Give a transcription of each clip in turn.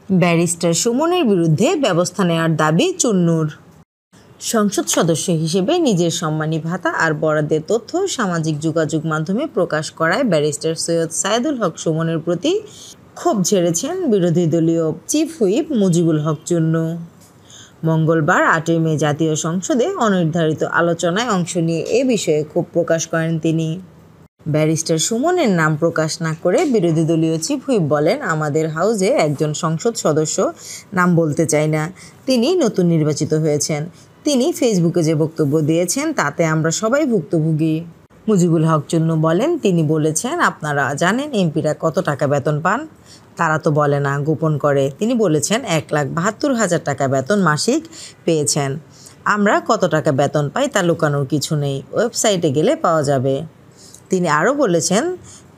Barrister সুমনের বিরুদ্ধে ব্যবস্থা নেওয়ার দাবি চুন্নুর। সংসদ সদস্য হিসেবে নিজের সম্মানী ভাতা আর বরাদ্দের তথ্য সামাজিক যোগাযোগ মাধ্যমে প্রকাশ করায় ব্যারিস্টার সৈয়দ সায়েদুল হক সুমনের প্রতি ক্ষোভ ঝেড়েছেন বিরোধী দলীয় চিফ হুইপ মুজিবুল হক চুন্নু। মঙ্গলবার 8ই মে জাতীয় সংসদে অনির্ধারিত আলোচনায় অংশ নিয়ে এ বিষয়ে ক্ষোভ প্রকাশ করেন তিনি। ব্যারিস্টার সুমনের নাম প্রকাশ না করে বিরোধী দলীয় চিফ হুইপ বলেন, আমাদের হাউজে একজন সংসদ সদস্য, নাম বলতে চাই না, তিনি নতুন নির্বাচিত হয়েছেন। তিনি ফেসবুকে যে বক্তব্য দিয়েছেন তাতে আমরা সবাই ভুক্তভোগী। মুজিবুল হক চুন্নু বলেন, তিনি বলেছেন, আপনারা জানেন এমপিরা কত টাকা বেতন পান? তারা তো বলে না, গোপন করে। তিনি বলেছেন 1,72,000 টাকা বেতন মাসিক পেয়েছেন। আমরা কত টাকা বেতন পাই তা লুকানোর কিছু নেই, ওয়েবসাইটে গেলে পাওয়া যাবে। তিনি আরও বলেছেন,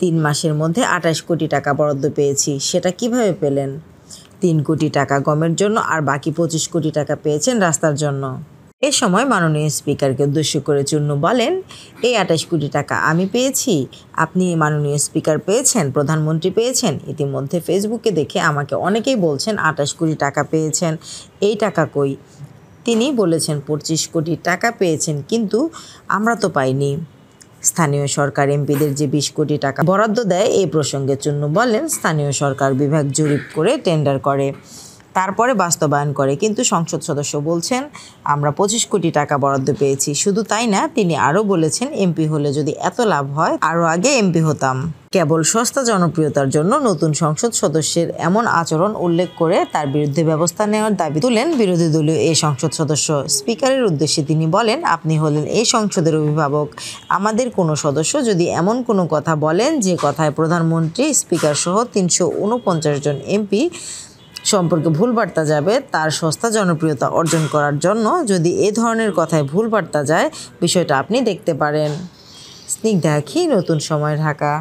3 মাসের মধ্যে 28 কোটি টাকা বরাদ্দ পেয়েছি। সেটা কিভাবে পেলেন? 3 কোটি টাকা গমের জন্য আর বাকি 25 কোটি টাকা পেয়েছেন রাস্তার জন্য। এ সময় মাননীয় স্পিকারকে উদ্দেশ্য করে চুন্নু বলেন, এই 28 কোটি টাকা আমি পেয়েছি, আপনি মাননীয় স্পিকার পেয়েছেন, প্রধানমন্ত্রী পেয়েছেন। ইতিমধ্যে ফেসবুকে দেখে আমাকে অনেকেই বলছেন 28 কোটি টাকা পেয়েছেন, এই টাকা কই? তিনি বলেছেন 25 কোটি টাকা পেয়েছেন, কিন্তু আমরা তো পাইনি। স্থানীয় সরকার এমপিদের যে 20 কোটি টাকা বরাদ্দ দেয়, এই প্রসঙ্গে চুন্নু বলেন, স্থানীয় সরকার বিভাগ জরিপ করে টেন্ডার করে, তারপরে বাস্তবায়ন করে, কিন্তু সংসদ সদস্য বলছেন আমরা 25 কোটি টাকা বরাদ্দ পেয়েছি। শুধু তাই না, তিনি আরও বলেছেন, এমপি হলে যদি এত লাভ হয় আরও আগে এমপি হতাম। কেবল সস্তা জনপ্রিয়তার জন্য নতুন সংসদ সদস্যের এমন আচরণ উল্লেখ করে তার বিরুদ্ধে ব্যবস্থা নেওয়ার দাবি তুলেন বিরোধী দলীয় এই সংসদ সদস্য। স্পিকারের উদ্দেশ্যে তিনি বলেন, আপনি হলেন এই সংসদের অভিভাবক। আমাদের কোনো সদস্য যদি এমন কোনো কথা বলেন যে কথায় প্রধানমন্ত্রী, স্পিকার সহ 349 জন এমপি সম্পর্কে ভুল বার্তা যাবে, তার সস্তা জনপ্রিয়তা অর্জন করার জন্য যদি এ ধরনের কথায় ভুল বার্তা যায়, বিষয়টা আপনি দেখতে পারেন। স্নিগ্ধা আখি, নতুন সময়, ঢাকা।